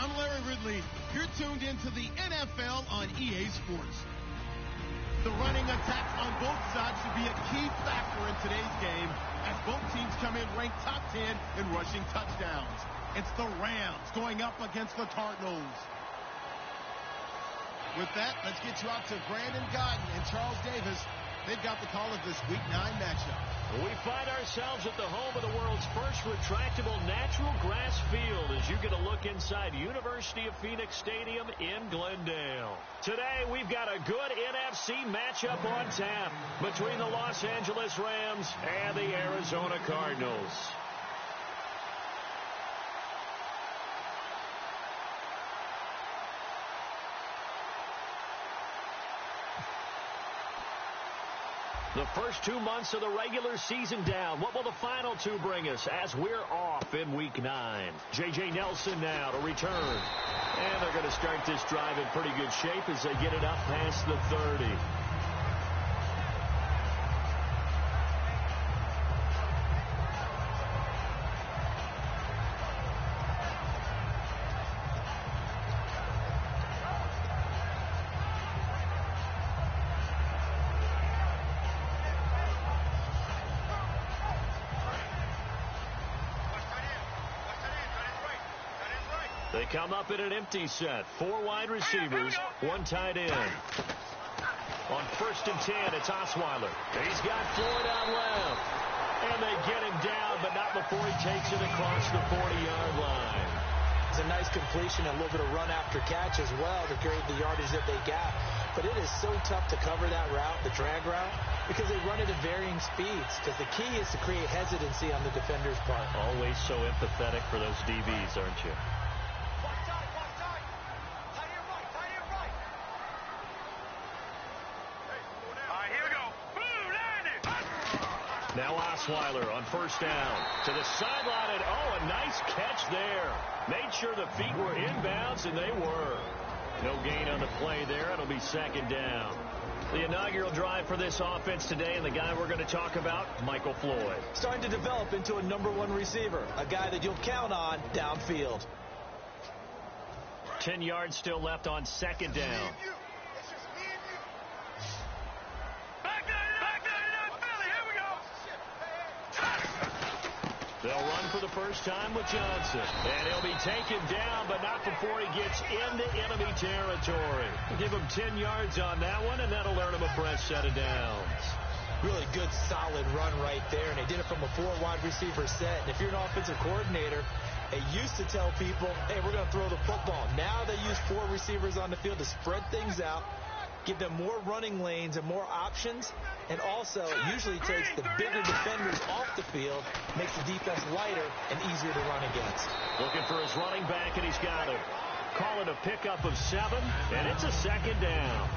I'm Larry Ridley. You're tuned into the NFL on EA Sports. The running attack on both sides should be a key factor in today's game as both teams come in ranked top 10 in rushing touchdowns. It's the Rams going up against the Cardinals. With that, let's get you out to Brandon Gaudin and Charles Davis. They've got the call of this Week 9 matchup. We find ourselves at the home of the world's first retractable natural grass field as you get a look inside University of Phoenix Stadium in Glendale. Today, we've got a good NFC matchup on tap between the Los Angeles Rams and the Arizona Cardinals. The first 2 months of the regular season down. What will the final two bring us as we're off in Week 9? J.J. Nelson now to return. And they're going to start this drive in pretty good shape as they get it up past the 30. They come up in an empty set. 4 wide receivers, 1 tight end. On 1st and 10, it's Osweiler. He's got Floyd out left. And they get him down, but not before he takes it across the 40-yard line. It's a nice completion, a little bit of run after catch as well to create the yardage that they got. But it is so tough to cover that route, the drag route, because they run it at varying speeds. Because the key is to create hesitancy on the defender's part. Always so empathetic for those DBs, aren't you? Now Osweiler on 1st down to the sideline, and a nice catch there. Made sure the feet were inbounds, and they were. No gain on the play there. It'll be 2nd down. The inaugural drive for this offense today, and the guy we're going to talk about, Michael Floyd. Starting to develop into a #1 receiver, a guy that you'll count on downfield. 10 yards still left on 2nd down. They'll run for the first time with Johnson. And he'll be taken down, but not before he gets into enemy territory. Give him 10 yards on that one, and that'll earn him a fresh set of downs. Really good, solid run right there, and they did it from a 4 wide receiver set. And if you're an offensive coordinator, they used to tell people, hey, we're going to throw the football. Now they use 4 receivers on the field to spread things out, give them more running lanes and more options, and also it usually takes the bigger defenders off the field, makes the defense lighter and easier to run against. Looking for his running back, and he's got him. Call it a pickup of 7, and it's a 2nd down.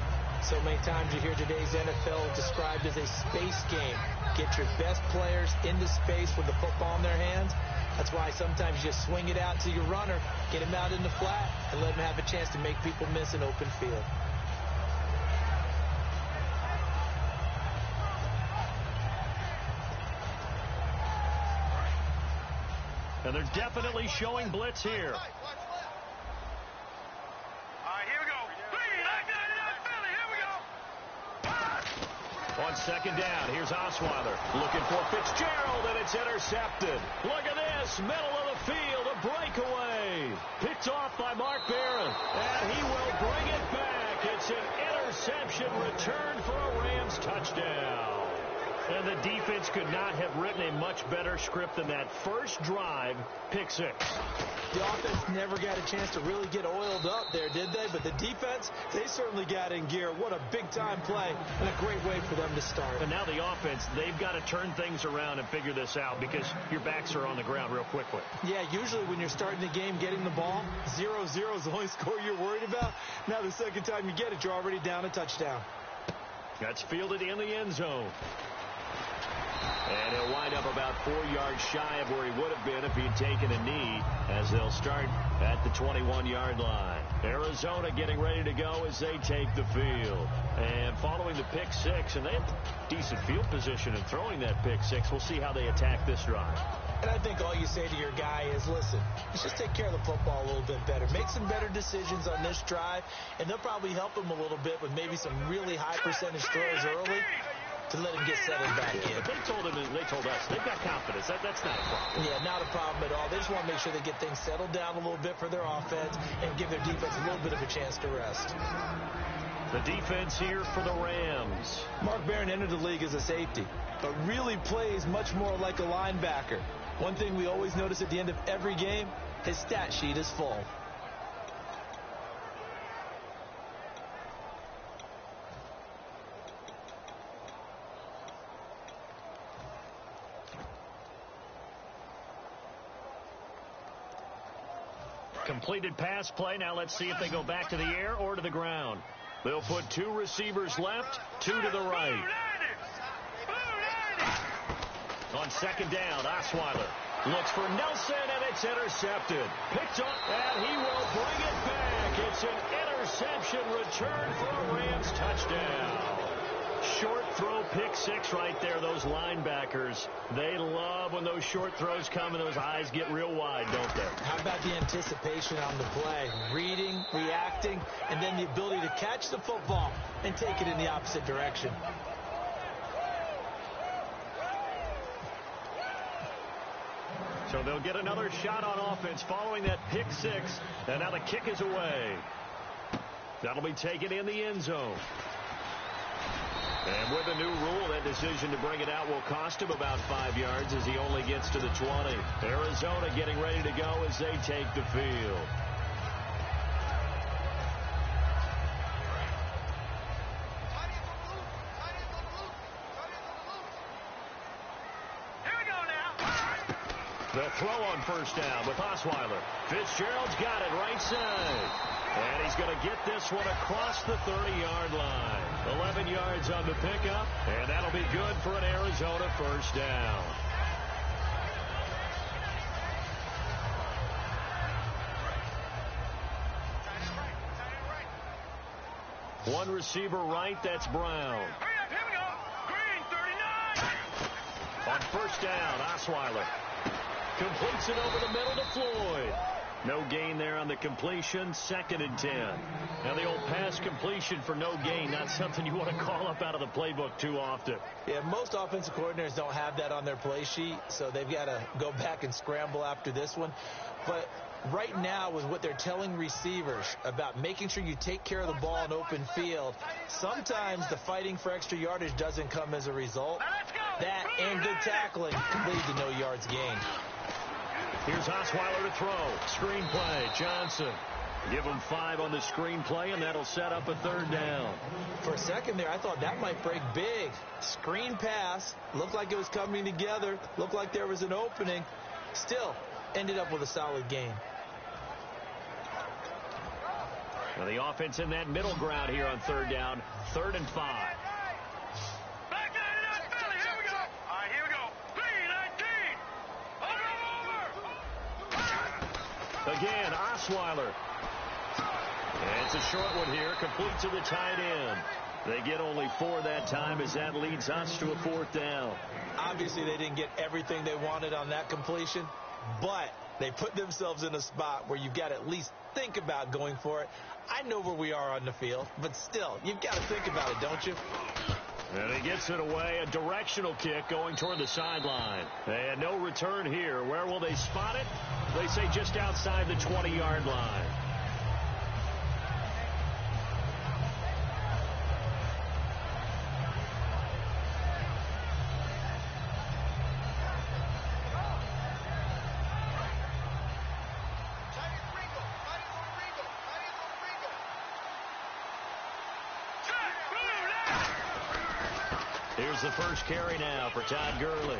So many times you hear today's NFL described as a space game. Get your best players into space with the football in their hands. That's why sometimes you just swing it out to your runner, get him out in the flat, and let him have a chance to make people miss an open field. And they're definitely showing blitz here. All right, here we go. Here we go. On 2nd down, here's Osweiler looking for Fitzgerald, and it's intercepted. Look at this, middle of the field, a breakaway. Picked off by Mark Barron, and he will bring it back. It's an interception return for a Rams touchdown. And the defense could not have written a much better script than that first drive, pick 6. The offense never got a chance to really get oiled up there, did they? But the defense, they certainly got in gear. What a big-time play and a great way for them to start. And now the offense, they've got to turn things around and figure this out because your backs are on the ground real quickly. Yeah, usually when you're starting the game getting the ball, 0-0 is the only score you're worried about. Now the second time you get it, you're already down a touchdown. That's fielded in the end zone. And he'll wind up about 4 yards shy of where he would have been if he'd taken a knee, as they'll start at the 21-yard line. Arizona getting ready to go as they take the field. And following the pick six, and they have decent field position in throwing that pick six. We'll see how they attack this drive. And I think all you say to your guy is, listen, let's just take care of the football a little bit better. Make some better decisions on this drive, and they'll probably help him a little bit with maybe some really high percentage throws early to let him get settled back in. But they told us they've got confidence. That's not a problem. Yeah, not a problem at all. They just want to make sure they get things settled down a little bit for their offense and give their defense a little bit of a chance to rest. The defense here for the Rams. Mark Barron entered the league as a safety, but really plays much more like a linebacker. One thing we always notice at the end of every game, his stat sheet is full. Completed pass play. Now let's see if they go back to the air or to the ground. They'll put 2 receivers left, 2 to the right. On second down, Osweiler looks for Nelson, and it's intercepted. Picked up, and he will bring it back. It's an interception return for a Rams touchdown. Short throw pick six right there. Those linebackers, they love when those short throws come and those eyes get real wide, don't they? How about the anticipation on the play? Reading, reacting, and then the ability to catch the football and take it in the opposite direction. So they'll get another shot on offense following that pick six. And now the kick is away. That'll be taken in the end zone. And with a new rule, that decision to bring it out will cost him about 5 yards as he only gets to the 20. Arizona getting ready to go as they take the field. The throw on first down with Osweiler. Fitzgerald's got it right side. And he's going to get this one across the 30-yard line. 11 yards on the pickup, and that'll be good for an Arizona first down. One receiver right, that's Brown. Here we go. Green, 39. On first down, Osweiler completes it over the middle to Floyd. No gain there on the completion, 2nd and 10. Now the old pass completion for no gain, not something you want to call up out of the playbook too often. Yeah, most offensive coordinators don't have that on their play sheet, so they've got to go back and scramble after this one. But right now, with what they're telling receivers about making sure you take care of the ball in open field, sometimes the fighting for extra yardage doesn't come as a result. That and good tackling lead to no yards gained. Here's Osweiler to throw. Screen play. Johnson. Give him 5 on the screen play, and that'll set up a 3rd down. For a second there, I thought that might break big. Screen pass. Looked like it was coming together. Looked like there was an opening. Still, ended up with a solid gain. Now the offense in that middle ground here on 3rd down. 3rd and 5. Again, Osweiler. And it's a short one here, complete to the tight end. They get only 4 that time as that leads us to a 4th down. Obviously, they didn't get everything they wanted on that completion, but they put themselves in a spot where you've got to at least think about going for it. I know where we are on the field, but still, you've got to think about it, don't you? And he gets it away, a directional kick going toward the sideline. And no return here. Where will they spot it? They say just outside the 20-yard line. Here's the first carry now for Todd Gurley.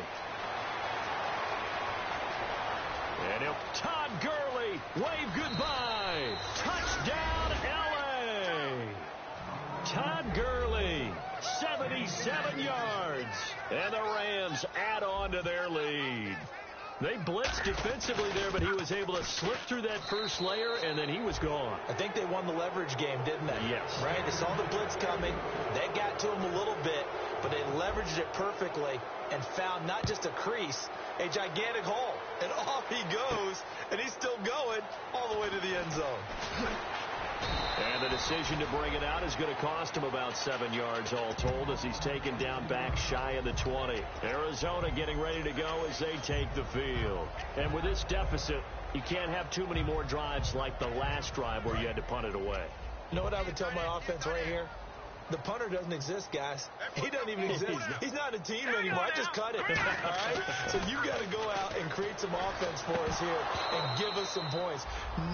And Todd Gurley, wave goodbye. Touchdown, L.A. Todd Gurley, 77 yards. And the Rams add on to their lead. They blitzed defensively there, but he was able to slip through that first layer, and then he was gone. I think they won the leverage game, didn't they? Yes. Right? They saw the blitz coming. They got to him a little bit, but they leveraged it perfectly and found not just a crease, a gigantic hole. And off he goes, and he's still going all the way to the end zone. And the decision to bring it out is going to cost him about 7 yards all told as he's taken down back shy of the 20. Arizona getting ready to go as they take the field. And with this deficit, you can't have too many more drives like the last drive where you had to punt it away. You know what I would tell my offense right here? The punter doesn't exist, guys. He doesn't even exist. He's not a team anymore. I just cut it. All right? So you've got to go out and create some offense for us here and give us some points.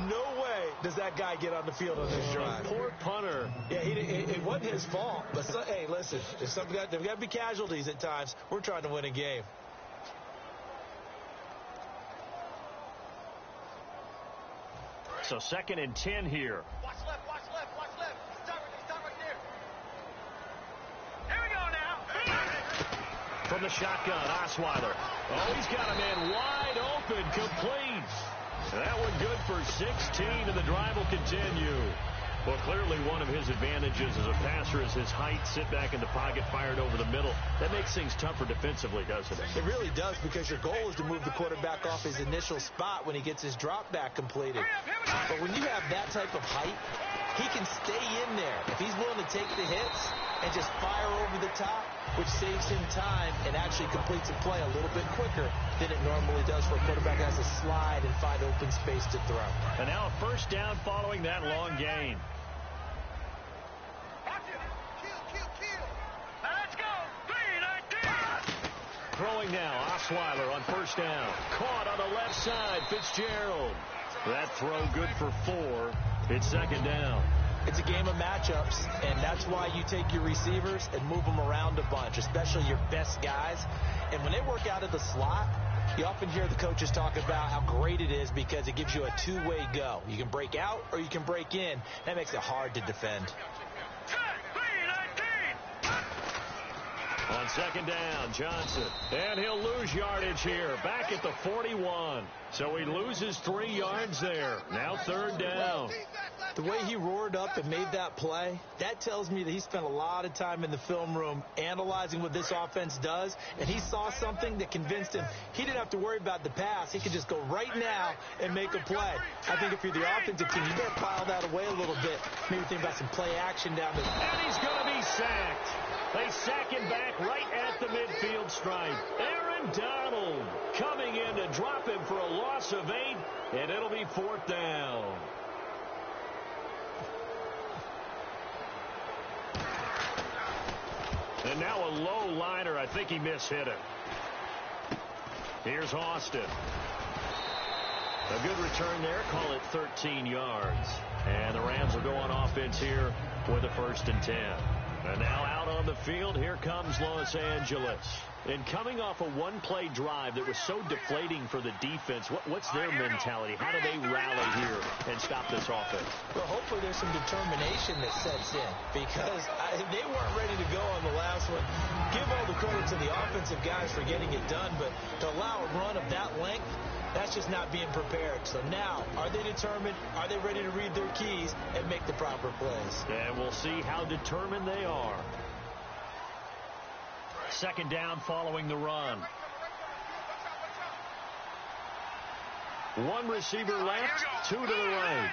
No way does that guy get on the field on this drive. Poor punter. Yeah, it wasn't his fault. But hey, listen, there's got to be casualties at times. We're trying to win a game. So 2nd and 10 here. Watch left, watch left, watch left. Stop right there. Here we go now. From the shotgun, Osweiler. Oh, he's got a man wide open, complete. That one good for 16, and the drive will continue. Well, clearly one of his advantages as a passer is his height, sit back in the pocket, fired over the middle. That makes things tougher defensively, doesn't it? It really does, because your goal is to move the quarterback off his initial spot when he gets his drop back completed. But when you have that type of height, he can stay in there if he's willing to take the hits and just fire over the top, which saves him time and actually completes a play a little bit quicker than it normally does for a quarterback that has to slide and find open space to throw. And now a first down following that long gain. Kill. Now let's go. 3-19. Throwing now, Osweiler on first down. Caught on the left side, Fitzgerald. That throw good for 4. It's 2nd down. It's a game of matchups, and that's why you take your receivers and move them around a bunch, especially your best guys. And when they work out of the slot, you often hear the coaches talk about how great it is because it gives you a two-way go. You can break out or you can break in. That makes it hard to defend. On 2nd down, Johnson. And he'll lose yardage here. Back at the 41. So he loses 3 yards there. Now 3rd down. The way he roared up and made that play, that tells me that he spent a lot of time in the film room analyzing what this offense does, and he saw something that convinced him he didn't have to worry about the pass. He could just go right now and make a play. I think if you're the offensive team, you better file that away a little bit. Maybe think about some play action down there. And he's going to be sacked. They sack him back right at the midfield stripe. Aaron Donald coming in to drop him for a loss of 8, and it'll be 4th down. And now a low liner. I think he mishit it. Here's Austin. A good return there. Call it 13 yards. And the Rams will go on offense here for the 1st and 10. And now out on the field, here comes Los Angeles. And coming off a one-play drive that was so deflating for the defense, what's their mentality? How do they rally here and stop this offense? Well, hopefully there's some determination that sets in, because they weren't ready to go on the last one. Give all the credit to the offensive guys for getting it done, but to allow a run of that length, that's just not being prepared. So now, are they determined? Are they ready to read their keys and make the proper plays? And we'll see how determined they are. 2nd down following the run. One receiver left, 2 to the right.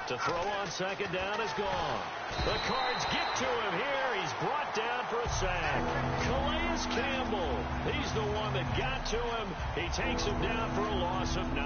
To throw on 2nd down is gone. The Cards get to him here. He's brought down for a sack. Calais Campbell, he's the one that got to him. He takes him down for a loss of 9.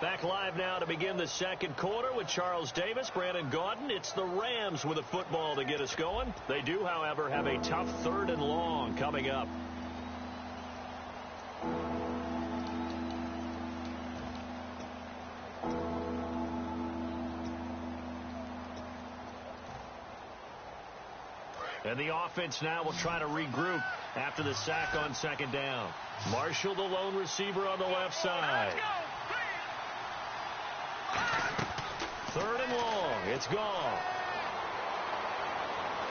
Back live now to begin the second quarter with Charles Davis, Brandon Gaudin. It's the Rams with a football to get us going. They do, however, have a tough 3rd and long coming up. And the offense now will try to regroup after the sack on 2nd down. Marshall, the lone receiver on the left side. 3rd and long. It's gone.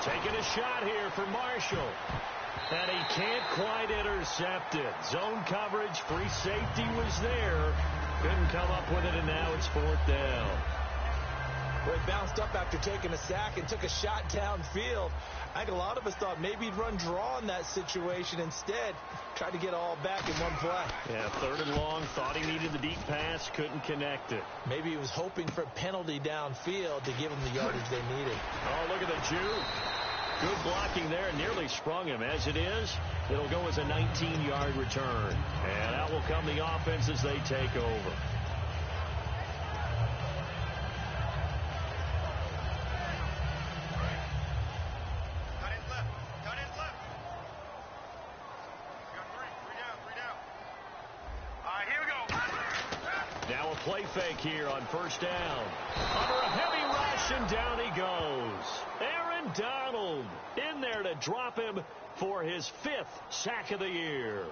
Taking a shot here for Marshall. And he can't quite intercept it. Zone coverage, free safety was there. Couldn't come up with it, and now it's 4th down. Well, he bounced up after taking a sack and took a shot downfield. I think a lot of us thought maybe he'd run draw in that situation. Instead, tried to get all back in one play. Yeah, 3rd and long. Thought he needed the deep pass. Couldn't connect it. Maybe he was hoping for a penalty downfield to give him the yardage they needed. Oh, look at the juke. Good blocking there. Nearly sprung him. As it is, it'll go as a 19-yard return. And out will come the offense as they take over. Play fake here on 1st down. Under a heavy rush, and down he goes. Aaron Donald in there to drop him for his 5th sack of the year.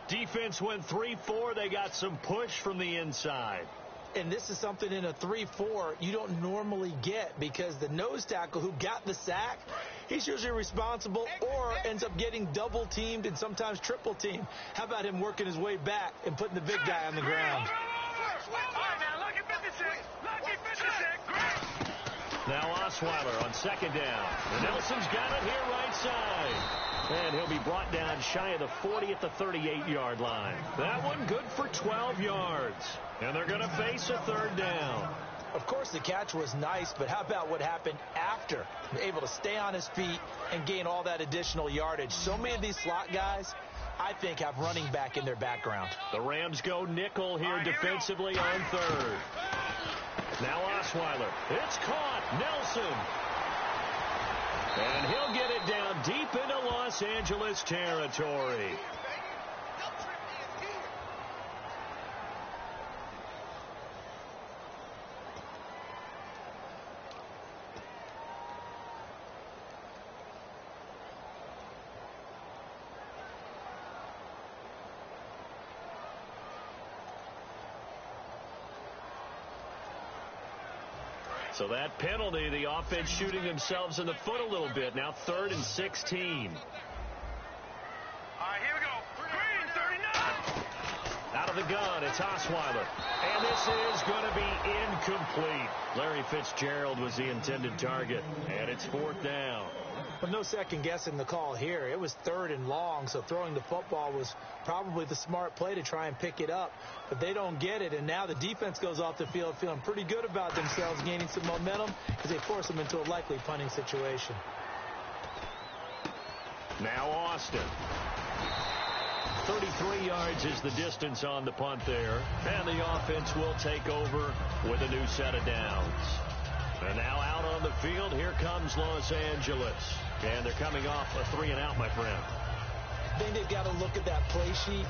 Defense went 3-4. They got some push from the inside. And this is something in a 3-4 you don't normally get, because the nose tackle who got the sack, he's usually responsible or ends up getting double teamed and sometimes triple teamed. How about him working his way back and putting the big guy on the ground? Now Osweiler on 2nd down. Nelson's got it here right side. And he'll be brought down shy of the 40 at the 38-yard line. That one good for 12 yards. And they're going to face a 3rd down. Of course, the catch was nice, but how about what happened after? Able to stay on his feet and gain all that additional yardage. So many of these slot guys, I think, have running back in their background. The Rams go nickel here defensively on 3rd. Now Osweiler. It's caught. Nelson. And he'll get it down deep into Los Angeles territory. So that penalty, the offense shooting themselves in the foot a little bit. Now 3rd and 16. All right, here we go. Green, 39. Out of the gun, it's Osweiler. And this is going to be incomplete. Larry Fitzgerald was the intended target. And it's 4th down. Well, no second guessing the call here. It was 3rd and long, so throwing the football was probably the smart play to try and pick it up. But they don't get it, and now the defense goes off the field feeling pretty good about themselves, gaining some momentum as they force them into a likely punting situation. Now Austin. 33 yards is the distance on the punt there. And the offense will take over with a new set of downs. And now out on the field, here comes Los Angeles. And they're coming off a 3-and-out, my friend. I think they've got to look at that play sheet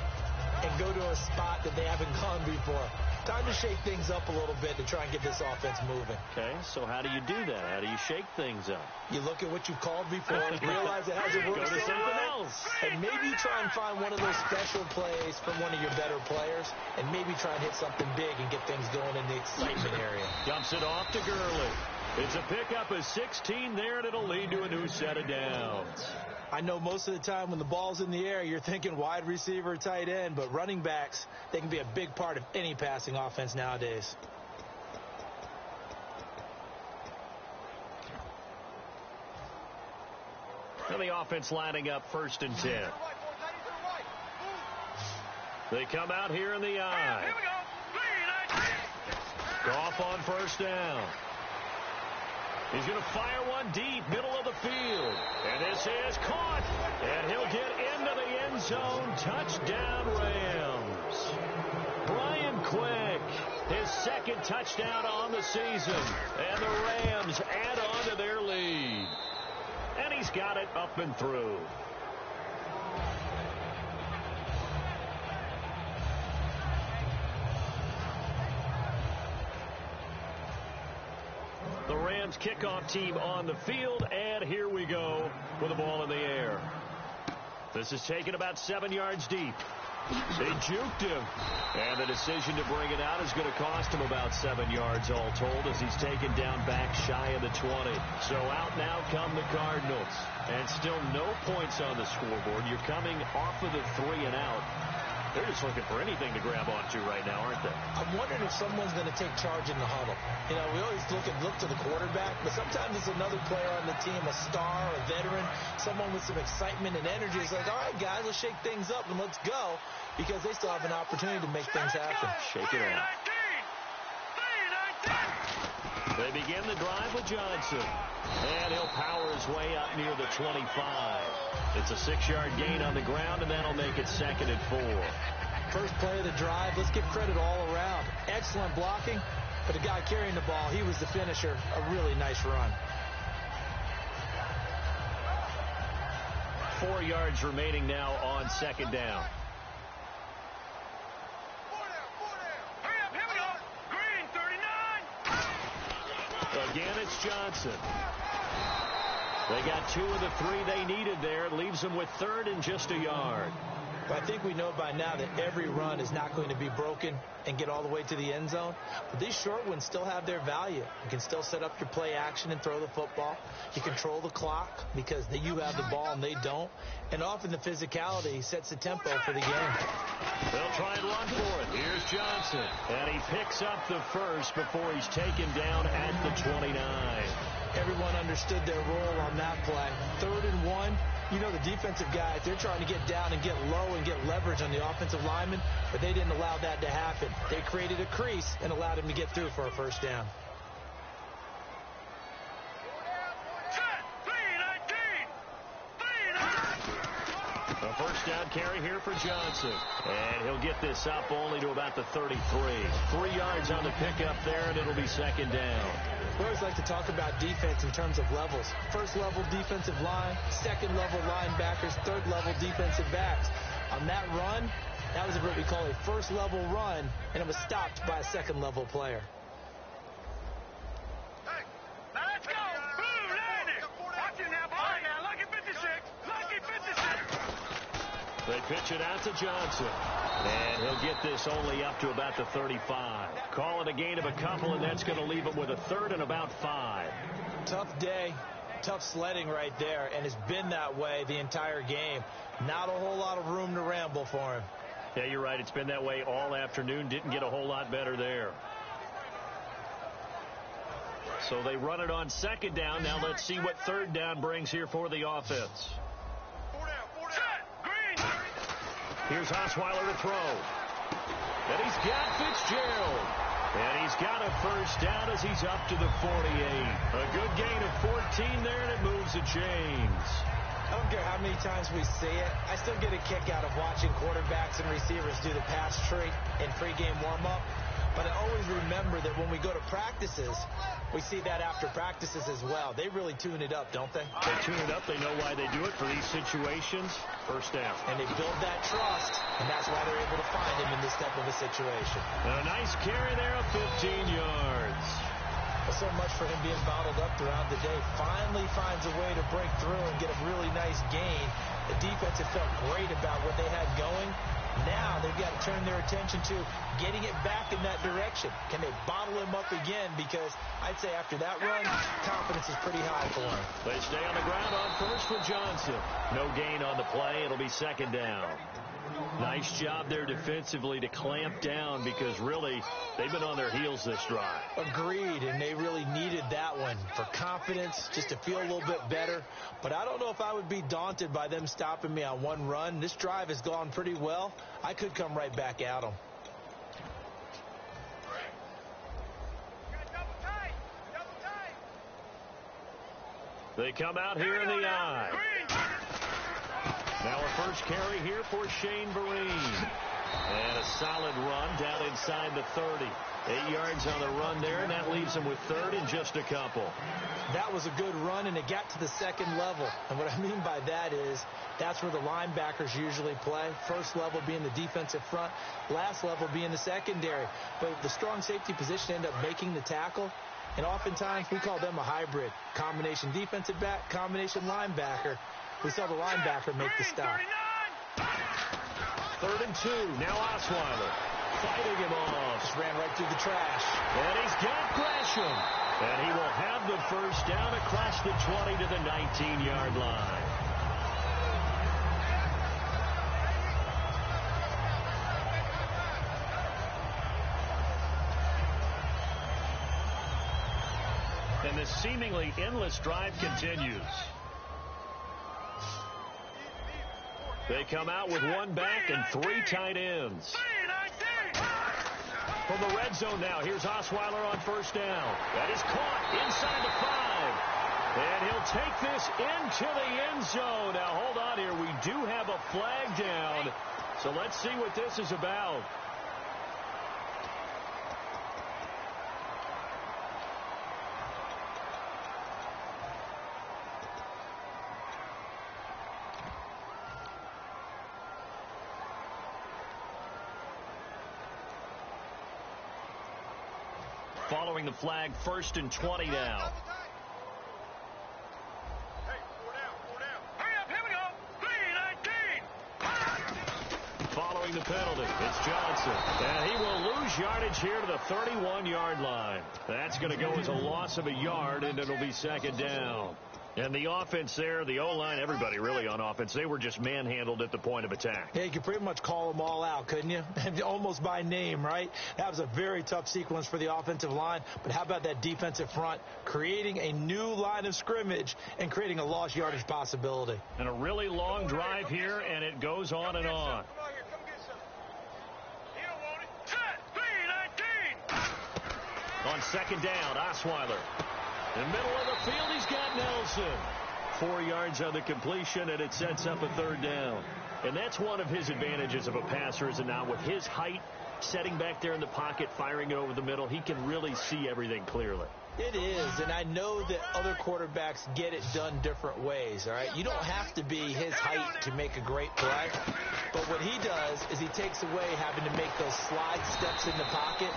and go to a spot that they haven't gone before. Time to shake things up a little bit to try and get this offense moving. Okay, so how do you do that? How do you shake things up? You look at what you've called before, realize it hasn't worked so something else. And maybe try and find one of those special plays from one of your better players, and maybe try and hit something big and get things going in the excitement area. Dumps it off to Gurley. It's a pickup of 16 there, and it'll lead to a new set of downs. I know most of the time when the ball's in the air, you're thinking wide receiver, tight end, but running backs, they can be a big part of any passing offense nowadays. And the offense lining up 1st and 10. They come out here in the eye. Goff on 1st down. He's going to fire one deep, middle of the field. And this is caught. And he'll get into the end zone. Touchdown, Rams. Brian Quick, his second touchdown on the season. And the Rams add on to their lead. And he's got it up and through. The Rams kickoff team on the field, and here we go with the ball in the air. This is taken about 7 yards deep. They juked him, and the decision to bring it out is going to cost him about 7 yards all told as he's taken down back shy of the 20. So out now come the Cardinals, and still no points on the scoreboard. You're coming off of the 3 and out. They're just looking for anything to grab onto right now, aren't they? I'm wondering if someone's going to take charge in the huddle. You know, we always look to the quarterback, but sometimes it's another player on the team, a star, a veteran, someone with some excitement and energy. It's like, all right, guys, let's shake things up and let's go, because they still have an opportunity to make things happen. Shake it out. They begin the drive with Johnson. And he'll power his way up near the 25. It's a 6-yard gain on the ground, and that'll make it 2nd and 4. First play of the drive, let's give credit all around. Excellent blocking, but the guy carrying the ball, he was the finisher. A really nice run. 4 yards remaining now on 2nd down. Again, it's Johnson. They got 2 of the 3 they needed there. It leaves them with 3rd and just a yard. But I think we know by now that every run is not going to be broken and get all the way to the end zone. But these short ones still have their value. You can still set up your play action and throw the football. You control the clock because you have the ball and they don't. And often the physicality sets the tempo for the game. They'll try and run for it. Here's Johnson. And he picks up the first before he's taken down at the 29. Everyone understood their role on that play. 3rd and 1. You know, the defensive guys, they're trying to get down and get low and get leverage on the offensive lineman, but they didn't allow that to happen. They created a crease and allowed him to get through for a first down. A first down carry here for Johnson. And he'll get this up only to about the 33. 3 yards on the pickup there, and it'll be 2nd down. We always like to talk about defense in terms of levels. First level defensive line, second level linebackers, third level defensive backs. On that run, that was what we call a first level run, and it was stopped by a second level player. Hey, let's go. Boom, landed. Watch it now, boy. Now, lucky 56. Lucky 56. They pitch it out to Johnson. And he'll get this only up to about the 35. Call it a gain of a couple, and that's going to leave him with a 3rd and about 5. Tough day, tough sledding right there, and it's been that way the entire game. Not a whole lot of room to ramble for him. Yeah, you're right. It's been that way all afternoon. Didn't get a whole lot better there. So they run it on 2nd down. Now let's see what 3rd down brings here for the offense. Here's Osweiler to throw. And he's got Fitzgerald. And he's got a first down as he's up to the 48. A good gain of 14 there, and it moves the chains. I don't care how many times we see it. I still get a kick out of watching quarterbacks and receivers do the pass tree in pregame warm-up. But I always remember that when we go to practices, we see that after practices as well. They really tune it up, don't they? They tune it up. They know why they do it for these situations. First down. And they build that trust, and that's why they're able to find him in this type of a situation. And a nice carry there of 15 yards. Well, so much for him being bottled up throughout the day. Finally finds a way to break through and get a really nice gain. The defense had felt great about what they had going. Now they've got to turn their attention to getting it back in that direction. Can they bottle him up again? Because I'd say after that run, confidence is pretty high for him. They stay on the ground on first with Johnson. No gain on the play. It'll be 2nd down. Nice job there defensively to clamp down because really they've been on their heels this drive. Agreed, and they really needed that one for confidence, just to feel a little bit better. But I don't know if I would be daunted by them stopping me on one run. This drive has gone pretty well. I could come right back at them. They come out here in the eye. Now a first carry here for Shane Vereen. And a solid run down inside the 30. 8 yards on the run there, and that leaves him with third and just a couple. That was a good run, and it got to the second level. And what I mean by that is that's where the linebackers usually play. First level being the defensive front, last level being the secondary. But the strong safety position ended up making the tackle. And oftentimes we call them a hybrid. Combination defensive back, combination linebacker. We saw the linebacker make the stop. 3rd and 2. Now Osweiler fighting him off. Just ran right through the trash. And he's got Gresham. And he will have the first down across the 20 to the 19-yard line. And this seemingly endless drive continues. They come out with one back and 3 tight ends. From the red zone now, here's Osweiler on first down. That is caught inside the 5. And he'll take this into the end zone. Now, hold on here. We do have a flag down. So let's see what this is about. Following the flag, 1st and 20 now. Hey, 4 down. Hurry up, here we go. 3-19. Following the penalty, it's Johnson. And he will lose yardage here to the 31-yard line. That's going to go as a loss of a yard, and it'll be 2nd down. And the offense there, the O-line, everybody really on offense, they were just manhandled at the point of attack. Yeah, you could pretty much call them all out, couldn't you? Almost by name, right? That was a very tough sequence for the offensive line. But how about that defensive front creating a new line of scrimmage and creating a lost yardage possibility? And a really long drive here, and it goes on and on. Come on here, come get some. You don't want it. Set. 3-19. On 2nd down, Osweiler. In the middle of the field, he's got Nelson. 4 yards on the completion, and it sets up a 3rd down. And that's one of his advantages of a passer, is it not? With his height, setting back there in the pocket, firing it over the middle, he can really see everything clearly. It is, and I know that other quarterbacks get it done different ways, all right? You don't have to be his height to make a great play. But what he does is he takes away having to make those slide steps in the pocket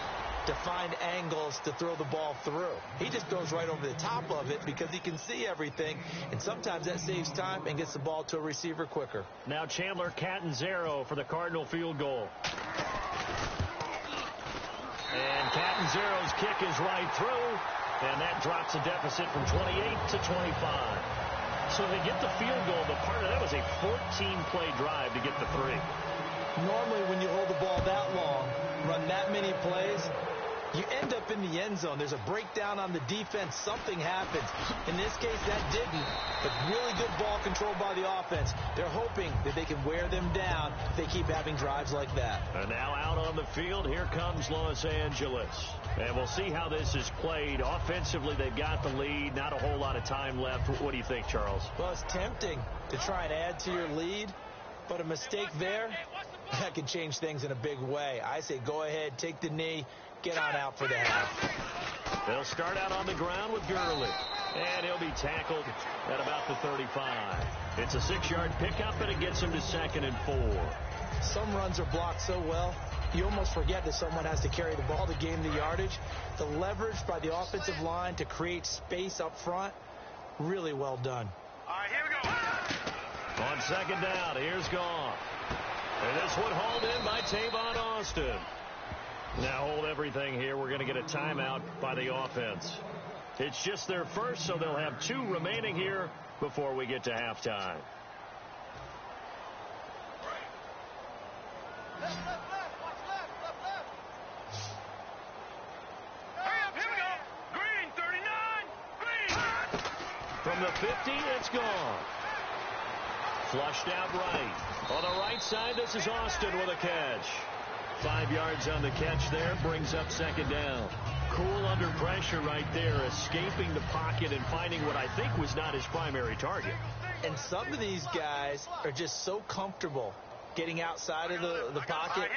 to find angles to throw the ball through. He just throws right over the top of it because he can see everything, and sometimes that saves time and gets the ball to a receiver quicker. Now Chandler Catanzaro for the Cardinal field goal. And Catanzaro's kick is right through, and that drops the deficit from 28 to 25. So they get the field goal, but part of that was a 14-play drive to get the 3. Normally when you hold the ball that long, run that many plays, you end up in the end zone. There's a breakdown on the defense. Something happens. In this case, that didn't. But really good ball control by the offense. They're hoping that they can wear them down if they keep having drives like that. And now out on the field, here comes Los Angeles. And we'll see how this is played. Offensively, they've got the lead. Not a whole lot of time left. What do you think, Charles? Well, it's tempting to try and add to your lead. But a mistake there, that could change things in a big way. I say go ahead, take the knee, get on out for the half. They'll start out on the ground with Gurley. And he'll be tackled at about the 35. It's a 6-yard pickup, and it gets him to 2nd and 4. Some runs are blocked so well, you almost forget that someone has to carry the ball to gain the yardage. The leverage by the offensive line to create space up front, really well done. All right, here we go. On 2nd down, here's Goff. And this one hauled in by Tavon Austin. Now hold everything here. We're going to get a timeout by the offense. It's just their first, so they'll have 2 remaining here before we get to halftime. Left. Watch left. Hurry up, here we go. Green, 39. Green. From the 50, it's gone. Flushed out right. On the right side, this is Austin with a catch. 5 yards on the catch there, brings up 2nd down. Cool under pressure right there, escaping the pocket and finding what I think was not his primary target. And some of these guys are just so comfortable getting outside of the pocket,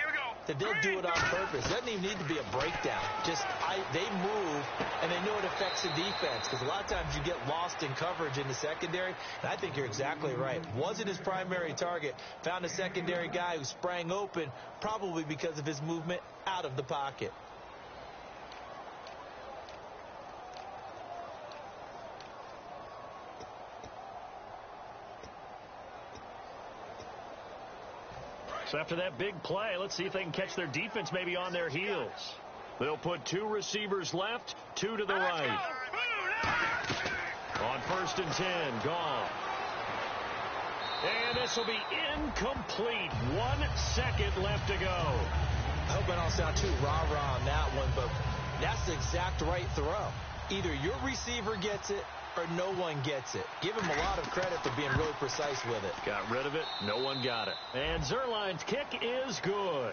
that they'll do it on purpose. It doesn't even need to be a breakdown. Just they move, and they know it affects the defense, because a lot of times you get lost in coverage in the secondary, and I think you're exactly right. Wasn't his primary target. Found a secondary guy who sprang open, probably because of his movement out of the pocket. So after that big play, let's see if they can catch their defense maybe on their heels. They'll put 2 receivers left, 2 to the right. On 1st and 10, gone. And this will be incomplete. 1 second left to go. I hope I don't sound too rah-rah on that one, but that's the exact right throw. Either your receiver gets it or no one gets it. Give him a lot of credit for being really precise with it. Got rid of it. No one got it. And Zerline's kick is good.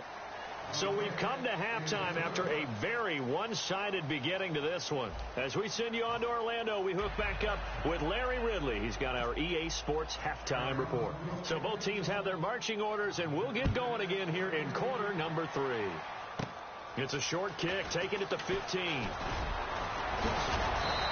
So we've come to halftime after a very one-sided beginning to this one. As we send you on to Orlando, we hook back up with Larry Ridley. He's got our EA Sports halftime report. So both teams have their marching orders, and we'll get going again here in quarter number 3. It's a short kick, taken at the 15.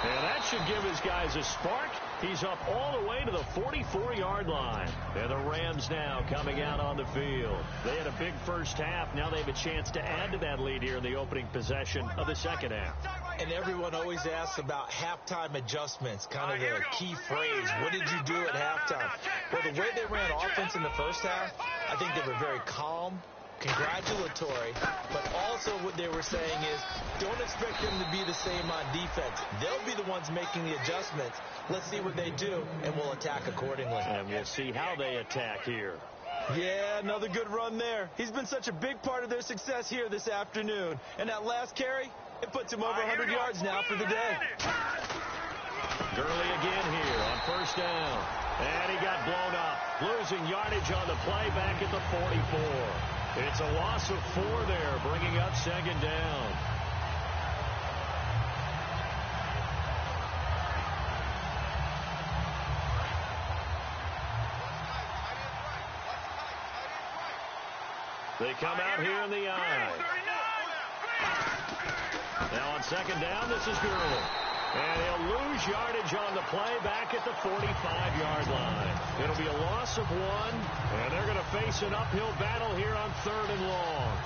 And that should give his guys a spark. He's up all the way to the 44-yard line. And the Rams now coming out on the field. They had a big first half. Now they have a chance to add to that lead here in the opening possession of the second half. And everyone always asks about halftime adjustments, kind of the key phrase. What did you do at halftime? Well, the way they ran offense in the first half, I think they were very calm, congratulatory, but also what they were saying is don't expect them to be the same on defense. They'll be the ones making the adjustments. Let's see what they do, and we'll attack accordingly. And we'll see how they attack here. Yeah, another good run there. He's been such a big part of their success here this afternoon. And that last carry, it puts him over 100 yards now for the day. Gurley again here on 1st down. And he got blown up, losing yardage on the play back at the 44. It's a loss of 4 there, bringing up 2nd down. They come out here in the eye. Now on 2nd down, this is Gurley. And he'll lose yardage on the play back at the 45-yard line. It'll be a loss of 1, and they're going to face an uphill battle here on 3rd and long.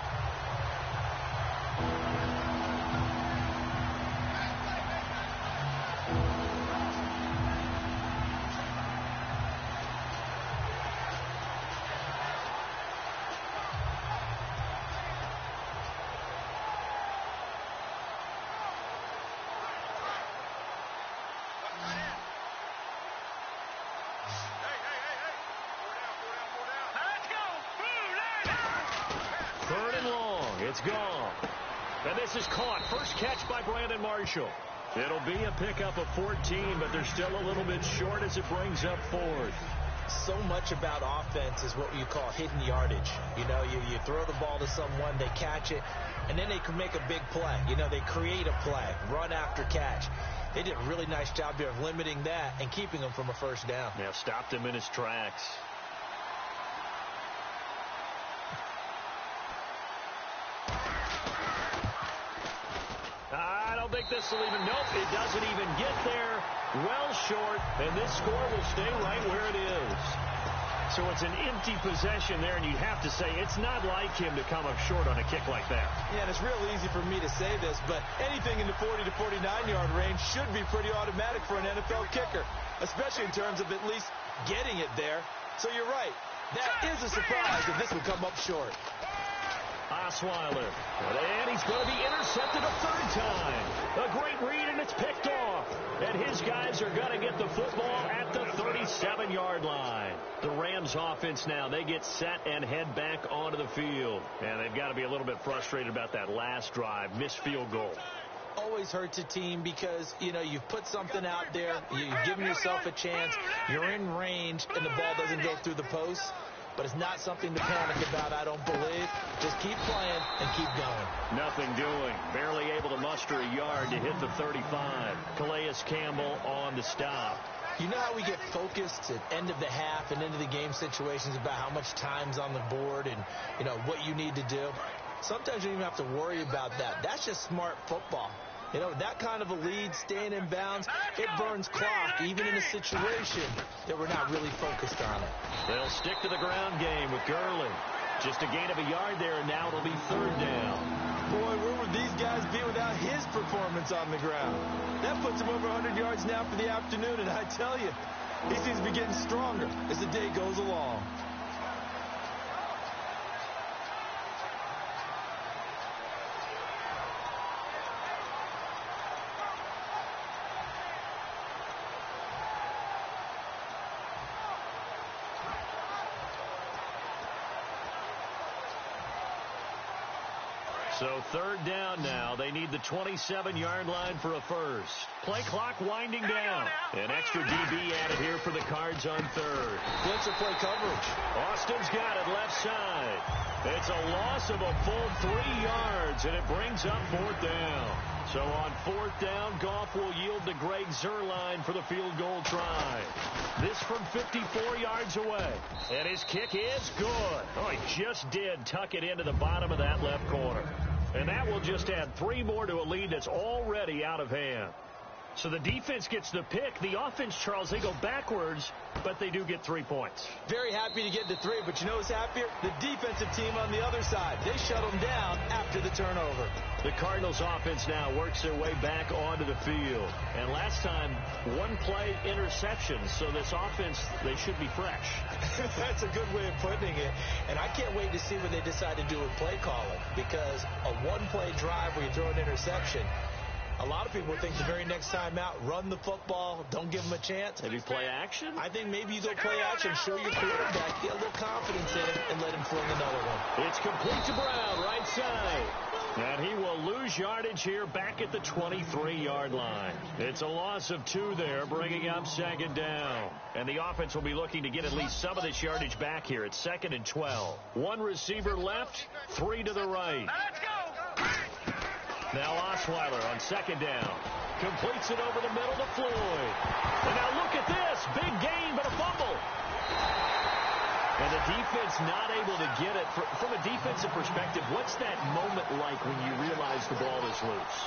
It's gone. And this is caught. First catch by Brandon Marshall. It'll be a pickup of 14, but they're still a little bit short as it brings up 4th. So much about offense is what you call hidden yardage. You know, you throw the ball to someone, they catch it, and then they can make a big play. You know, they create a play, run after catch. They did a really nice job here of limiting that and keeping him from a 1st down. Yeah, stopped him in his tracks. I don't think this will even, nope, it doesn't even get there. Well short, and this score will stay right where it is. So it's an empty possession there, and you have to say it's not like him to come up short on a kick like that. Yeah, and it's real easy for me to say this, but anything in the 40 to 49-yard range should be pretty automatic for an NFL kicker, especially in terms of at least getting it there. So you're right. That is a surprise if this would come up short. Osweiler, and he's going to be intercepted a 3rd time. A great read, and it's picked off. And his guys are going to get the football at the 37-yard line. The Rams offense now, they get set and head back onto the field. And they've got to be a little bit frustrated about that last drive, missed field goal. Always hurts a team because, you know, you've put something out there, you've given yourself a chance, you're in range, and the ball doesn't go through the post. But it's not something to panic about, I don't believe. Just keep playing and keep going. Nothing doing. Barely able to muster a yard to hit the 35. Calais Campbell on the stop. You know how we get focused at end of the half and into the game situations about how much time's on the board and, you know, what you need to do? Sometimes you don't even have to worry about that. That's just smart football. You know, that kind of a lead, staying in bounds, it burns clock, even in a situation that we're not really focused on it. They'll stick to the ground game with Gurley. Just a gain of a yard there, and now it'll be 3rd down. Boy, where would these guys be without his performance on the ground? That puts him over 100 yards now for the afternoon, and I tell you, he seems to be getting stronger as the day goes along. So 3rd down now. They need the 27-yard line for a first. Play clock winding down. An extra DB added here for the Cards on 3rd. Blitzer play coverage. Austin's got it left side. It's a loss of a full 3 yards, and it brings up 4th down. So on 4th down, Goff will yield to Greg Zuerlein for the field goal try. This from 54 yards away. And his kick is good. Oh, he just did tuck it into the bottom of that left corner. And that will just add 3 more to a lead that's already out of hand. So the defense gets the pick. The offense, Charles, they go backwards, but they do get 3 points. Very happy to get to 3, but you know who's happier? The defensive team on the other side. They shut them down after the turnover. The Cardinals offense now works their way back onto the field. And last time, 1-play interception. So this offense, they should be fresh. That's a good way of putting it. And I can't wait to see what they decide to do with play calling. Because a 1-play drive where you throw an interception, a lot of people think the very next time out, run the football, don't give them a chance. Maybe play action? I think maybe you go play action, show your quarterback, get a little confidence in him, and let him fling another one. It's complete to Brown, right side. And he will lose yardage here back at the 23-yard line. It's a loss of 2 there, bringing up 2nd down. And the offense will be looking to get at least some of this yardage back here at 2nd and 12. 1 receiver left, 3 to the right. Let's go! Now Osweiler on 2nd down. Completes it over the middle to Floyd. And now look at this. Big gain, but a fumble. And the defense not able to get it. From a defensive perspective, what's that moment like when you realize the ball is loose?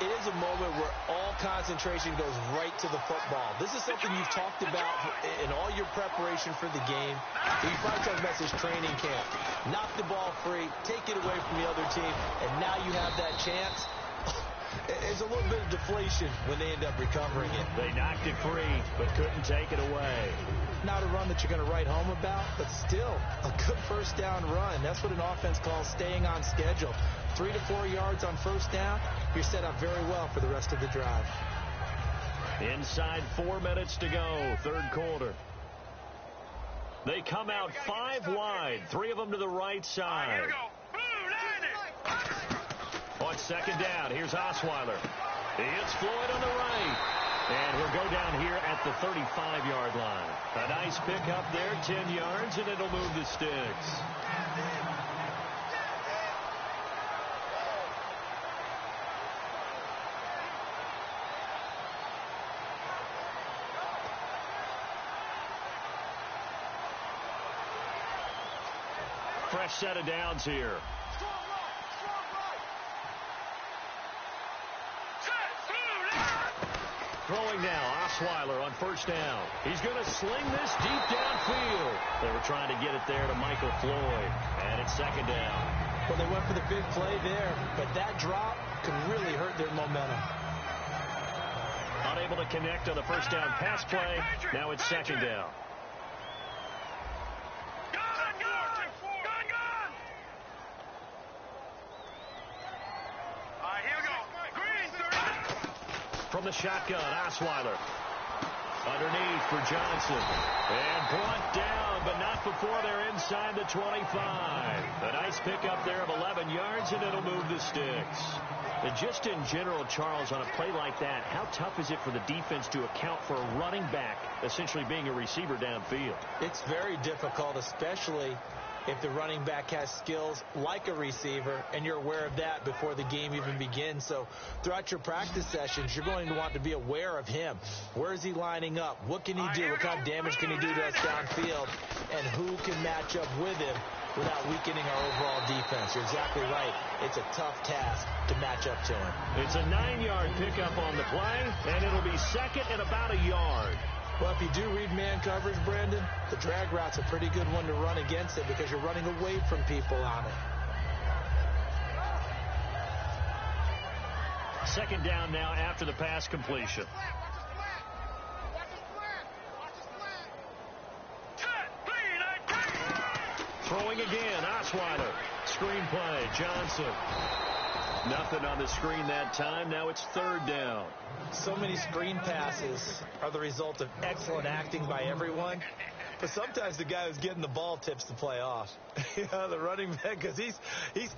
It is a moment where all concentration goes right to the football. This is something you've talked about in all your preparation for the game. You probably talked about this training camp. Knock the ball free, take it away from the other team, and now you have that chance. There's a little bit of deflation when they end up recovering it. They knocked it free, but couldn't take it away. Not a run that you're going to write home about, but still a good 1st down run. That's what an offense calls staying on schedule. 3 to 4 yards on 1st down, you're set up very well for the rest of the drive. Inside 4 minutes to go, 3rd quarter. They come out 5 wide, 3 of them to the right side. Here we go. On 2nd down, here's Osweiler. It's Floyd on the right. And he'll go down here at the 35-yard line. A nice pickup there, 10 yards, and it'll move the sticks. Fresh set of downs here. Throwing now, Osweiler on 1st down. He's going to sling this deep downfield. They were trying to get it there to Michael Floyd. And it's 2nd down. Well, they went for the big play there, but that drop could really hurt their momentum. Unable to connect on the 1st down pass play. Now it's 2nd down. From the shotgun, Osweiler. Underneath for Johnson. And brought down, but not before they're inside the 25. A nice pickup there of 11 yards, and it'll move the sticks. And just in general, Charles, on a play like that, how tough is it for the defense to account for a running back essentially being a receiver downfield? It's very difficult, especially if the running back has skills like a receiver, and you're aware of that before the game even begins. So throughout your practice sessions, you're going to want to be aware of him. Where is he lining up? What can he do? What kind of damage can he do to us downfield? And who can match up with him without weakening our overall defense? You're exactly right. It's a tough task to match up to him. It's a 9-yard pickup on the play, and it'll be second and about a yard. Well, if you do read man coverage, Brandon, the drag route's a pretty good one to run against it because you're running away from people on it. Second down now after the pass completion. Throwing again, Osweiler. Screen play, Johnson. Nothing on the screen that time. Now it's third down. So many screen passes are the result of excellent acting by everyone. But sometimes the guy who's getting the ball tips the play off. The running back, because he's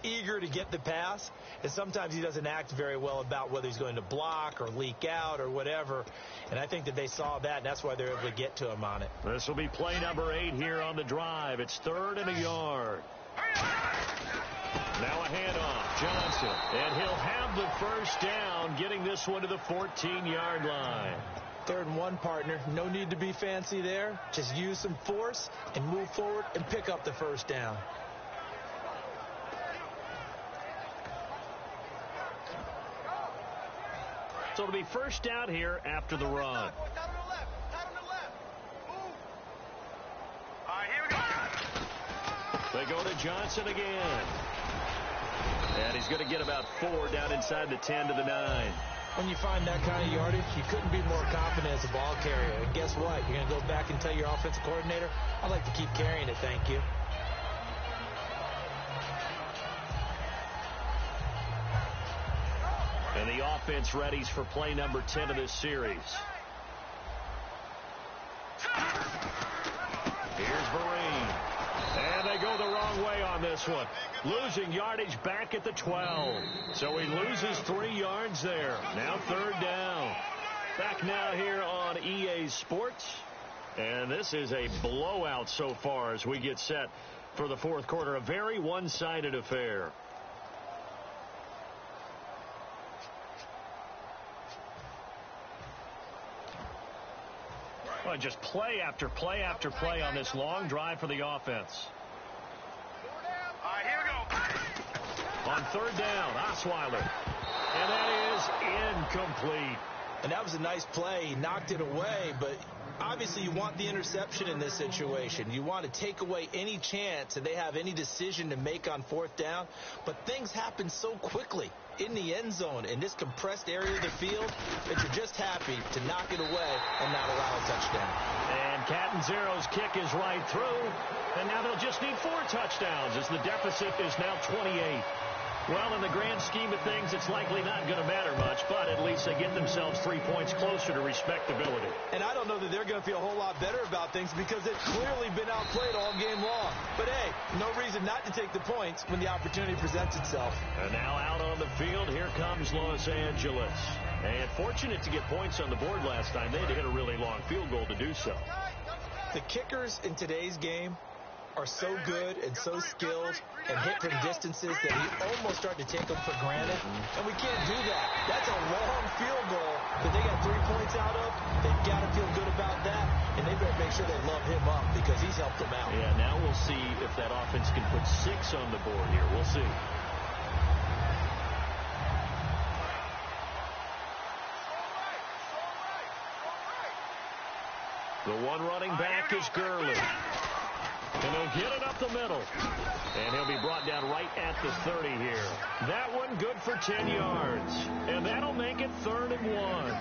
eager to get the pass. And sometimes he doesn't act very well about whether he's going to block or leak out or whatever. And I think that they saw that, and that's why they're able to get to him on it. This will be play number 8 here on the drive. It's third and a yard. Now a handoff, Johnson, and he'll have the first down, getting this one to the 14-yard line. 3rd and 1, partner. No need to be fancy there. Just use some force and move forward and pick up the first down. So it'll be first down here after the run. They go to Johnson again. And he's going to get about 4 down inside the 10 to the 9. When you find that kind of yardage, you couldn't be more confident as a ball carrier. And guess what? You're going to go back and tell your offensive coordinator, I'd like to keep carrying it, thank you. And the offense readies for play number 10 of this series. Here's Vereen. And they go the wrong way on this one. Losing yardage back at the 12. So he loses 3 yards there. Now third down. Back now here on EA Sports. And this is a blowout so far as we get set for the fourth quarter. A very one-sided affair. Well, just play after play after play on this long drive for the offense. Here we go. On third down, Osweiler. And that is incomplete. And that was a nice play. He knocked it away, but obviously you want the interception in this situation. You want to take away any chance that they have any decision to make on fourth down. But things happen so quickly in the end zone in this compressed area of the field that you're just happy to knock it away and not allow a touchdown. And Catanzero's kick is right through. And now they'll just need 4 touchdowns as the deficit is now 28. Well, in the grand scheme of things, it's likely not going to matter much, but at least they get themselves 3 points closer to respectability. And I don't know that they're going to feel a whole lot better about things because they've clearly been outplayed all game long. But, hey, no reason not to take the points when the opportunity presents itself. And now out on the field, here comes Los Angeles. And fortunate to get points on the board last time. They had to hit a really long field goal to do so. The kickers in today's game are so good and so skilled and hit from distances that we almost start to take them for granted. And we can't do that. That's a long field goal that they got 3 points out of. They've got to feel good about that, and they better make sure they love him up because he's helped them out. Yeah, now we'll see if that offense can put 6 on the board here. We'll see. The one running back is Gurley. And he'll get it up the middle. And he'll be brought down right at the 30 here. That one good for 10 yards. And that'll make it 3rd and 1.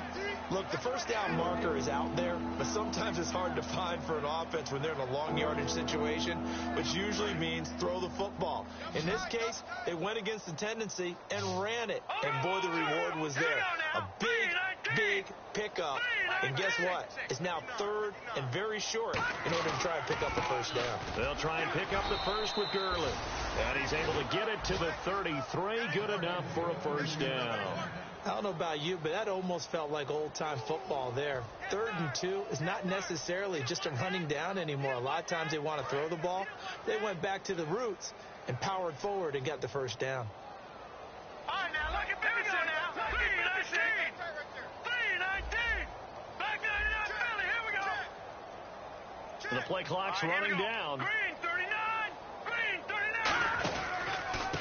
Look, the first down marker is out there, but sometimes it's hard to find for an offense when they're in a long yardage situation, which usually means throw the football. In this case, they went against the tendency and ran it. And boy, the reward was there. A big pickup. And guess what? It's now 3rd and very short in order to try and pick up the first down. They'll try and pick up the first with Gurley. And he's able to get it to the 33. Good enough for a first down. I don't know about you, but that almost felt like old-time football there. 3rd and 2 is not necessarily just a running down anymore. A lot of times they want to throw the ball. They went back to the roots and powered forward and got the first down. All right, now, look at Bennison now. 3-19. 3-19. Back 99 Philly. Here we go. The play clock's running down. Green 39. Green 39.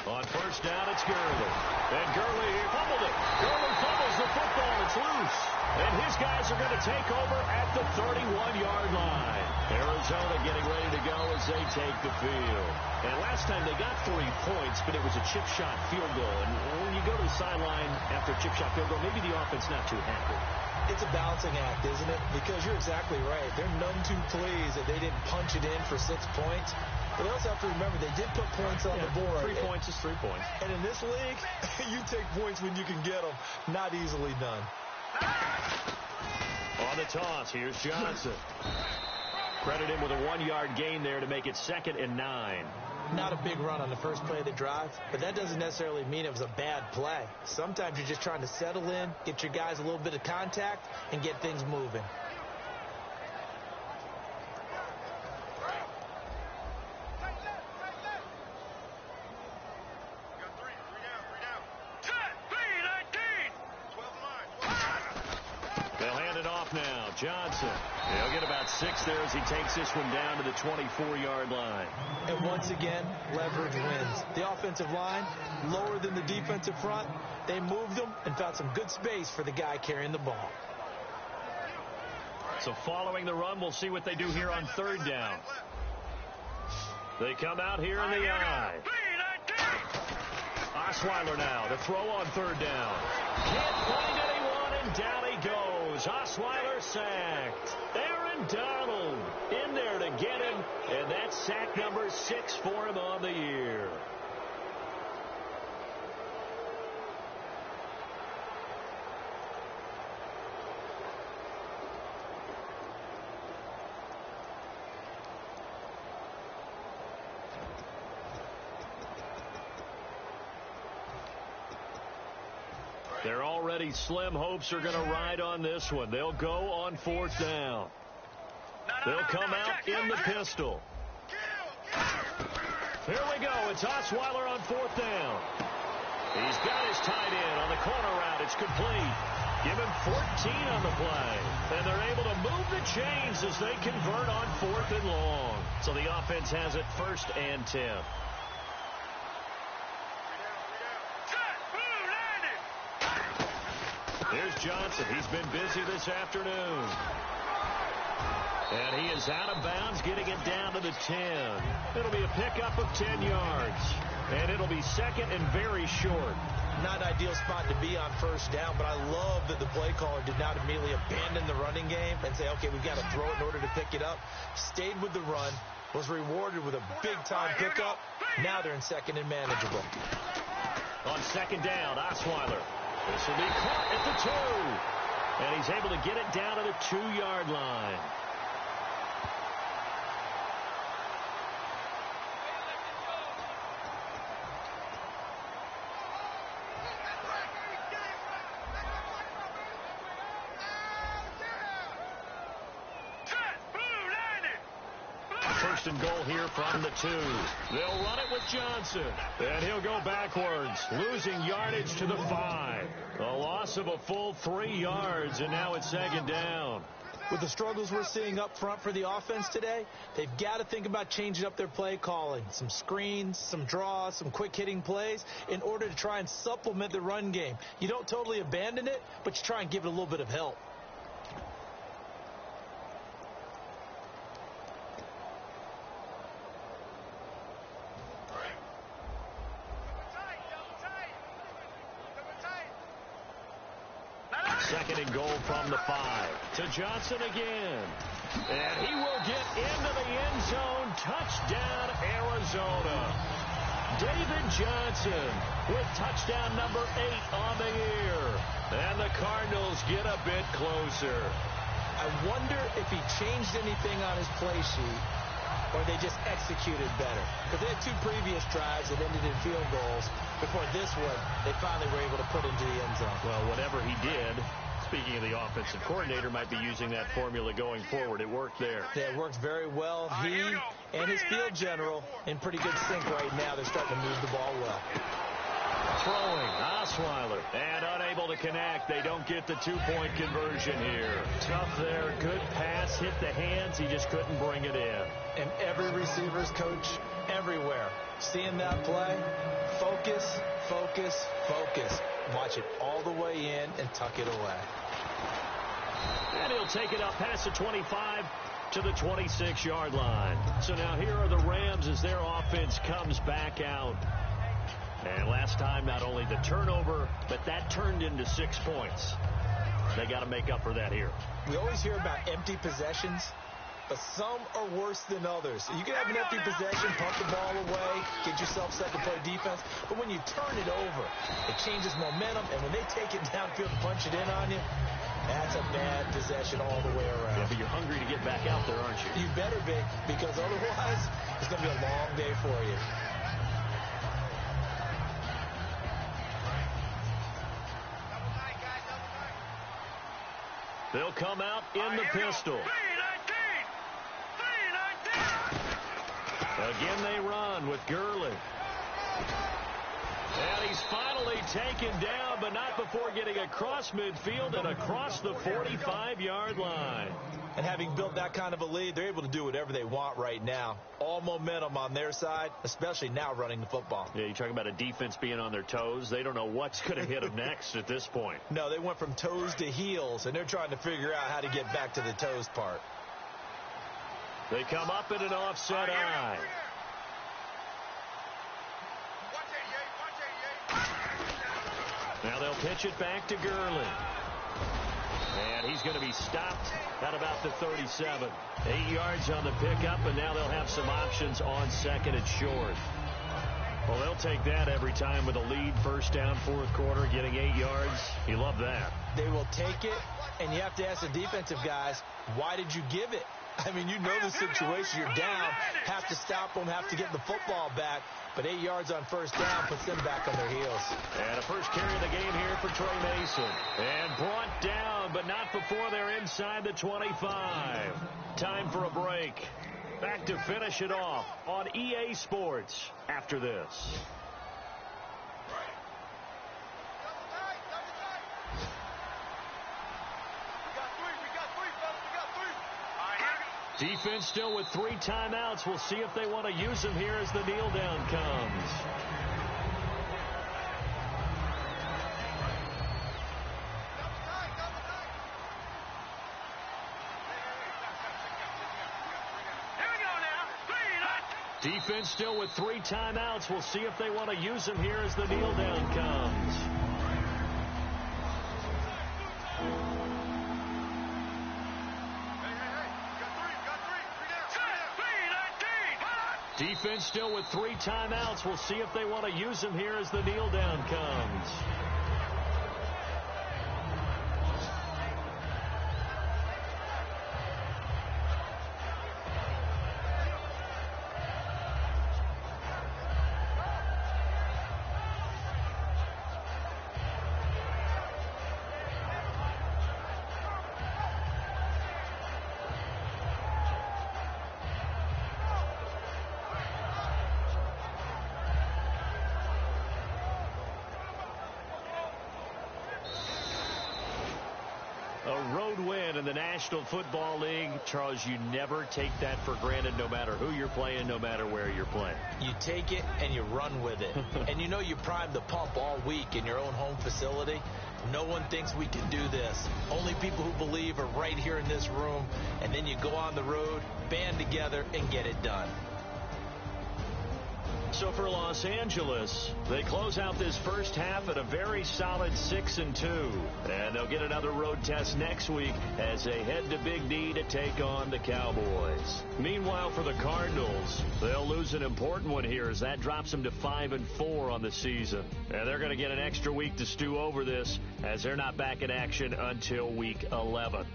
On first down, it's Gurley. And Gurley fumbled it. Gurley fumbles the football. It's loose. And his guys are going to take over at the 31-yard line. Arizona getting ready to go as they take the field. And last time they got 3 points, but it was a chip shot field goal. And when you go to the sideline after a chip shot field goal, maybe the offense not too happy. It's a balancing act, isn't it? Because you're exactly right. They're none too pleased that they didn't punch it in for 6 points. But they also have to remember they did put points on the board. 3 points is 3 points. And in this league, you take points when you can get them. Not easily done. On the toss, here's Johnson. Credit him with a 1-yard gain there to make it 2nd and 9. Not a big run on the first play of the drive, but that doesn't necessarily mean it was a bad play. Sometimes you're just trying to settle in, get your guys a little bit of contact, and get things moving. Now, Johnson. He'll get about 6 there as he takes this one down to the 24-yard line. And once again, leverage wins. The offensive line, lower than the defensive front. They moved them and found some good space for the guy carrying the ball. So following the run, we'll see what they do here on 3rd down. They come out here in the eye. Osweiler now to throw on 3rd down. Can't find anyone, and down he goes. Osweiler sacked. Aaron Donald in there to get him, and that's sack number 6 for him on the year. They're already slim hopes are going to ride on this one. They'll go on 4th down. They'll come out in the pistol. Here we go. It's Osweiler on 4th down. He's got his tight end on the corner route. It's complete. Give him 14 on the play. And they're able to move the chains as they convert on 4th and long. So the offense has it 1st and 10. Here's Johnson. He's been busy this afternoon. And he is out of bounds, getting it down to the 10. It'll be a pickup of 10 yards. And it'll be 2nd and very short. Not an ideal spot to be on 1st down, but I love that the play caller did not immediately abandon the running game and say, okay, we've got to throw it in order to pick it up. Stayed with the run, was rewarded with a big-time pickup. Now they're in 2nd and manageable. On 2nd down, Osweiler. This will be caught at the 2. And he's able to get it down to the 2-yard line. First and goal here from the 2. They'll run it with Johnson. And he'll go backwards, losing yardage to the 5. A loss of a full 3 yards, and now it's 2nd down. With the struggles we're seeing up front for the offense today, they've got to think about changing up their play calling. Some screens, some draws, some quick-hitting plays in order to try and supplement the run game. You don't totally abandon it, but you try and give it a little bit of help. Second and goal from the 5. To Johnson again. And he will get into the end zone. Touchdown, Arizona. David Johnson with touchdown number 8 on the year. And the Cardinals get a bit closer. I wonder if he changed anything on his play sheet or they just executed better? Because they had 2 previous drives that ended in field goals. Before this one, they finally were able to put into the end zone. Well, whatever he did, speaking of the offensive coordinator, might be using that formula going forward. It worked there. Yeah, it worked very well. He and his field general in pretty good sync right now. They're starting to move the ball well. Throwing, Osweiler, and unable to connect. They don't get the 2-point conversion here. Tough there, good pass, hit the hands. He just couldn't bring it in. And every receiver's coach everywhere, seeing that play, focus, focus, focus. Watch it all the way in and tuck it away. And he'll take it up past the 25 to the 26-yard line. So now here are the Rams as their offense comes back out. And last time, not only the turnover, but that turned into 6 points. They got to make up for that here. We always hear about empty possessions, but some are worse than others. You can have an empty possession, pump the ball away, get yourself set to play defense, but when you turn it over, it changes momentum, and when they take it downfield and punch it in on you, that's a bad possession all the way around. Yeah, but you're hungry to get back out there, aren't you? You better be, because otherwise, it's going to be a long day for you. They'll come out in the pistol. Again, they run with Gurley. And he's finally taken down, but not before getting across midfield and across the 45-yard line. And having built that kind of a lead, they're able to do whatever they want right now. All momentum on their side, especially now running the football. Yeah, you talk about a defense being on their toes. They don't know what's going to hit them next at this point. No, they went from toes to heels, and they're trying to figure out how to get back to the toes part. They come up in an offset eye. Now they'll pitch it back to Gurley. And he's going to be stopped at about the 37. 8 yards on the pickup, and now they'll have some options on second and short. Well, they'll take that every time with a lead, first down, fourth quarter, getting 8 yards. You love that. They will take it, and you have to ask the defensive guys, why did you give it? I mean, you know the situation. You're down, have to stop them, have to get the football back. But 8 yards on first down puts them back on their heels. And a first carry of the game here for Trey Mason. And brought down, but not before they're inside the 25. Time for a break. Back to finish it off on EA Sports after this. Defense still with 3 timeouts. We'll see if they want to use them here as the kneel down comes. Defense still with 3 timeouts. We'll see if they want to use them here as the kneel down comes. Defense still with 3 timeouts. We'll see if they want to use them here as the kneel down comes. A road win in the National Football League. Charles, you never take that for granted, no matter who you're playing, no matter where you're playing. You take it and you run with it. And you know you primed the pump all week in your own home facility. No one thinks we can do this. Only people who believe are right here in this room. And then you go on the road, band together, and get it done. So for Los Angeles, they close out this first half at a very solid 6-2. And they'll get another road test next week as they head to Big D to take on the Cowboys. Meanwhile, for the Cardinals, they'll lose an important one here as that drops them to 5-4 on the season. And they're going to get an extra week to stew over this as they're not back in action until week 11.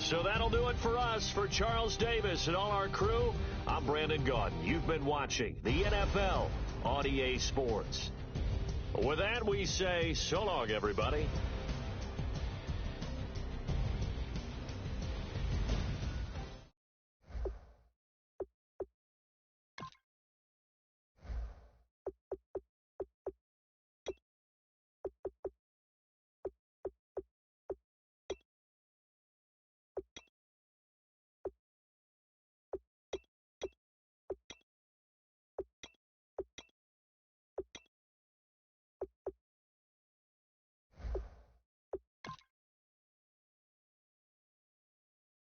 So that'll do it for us. For Charles Davis and all our crew, I'm Brandon Gaudin. You've been watching the NFL on EA Sports. With that, we say so long, everybody.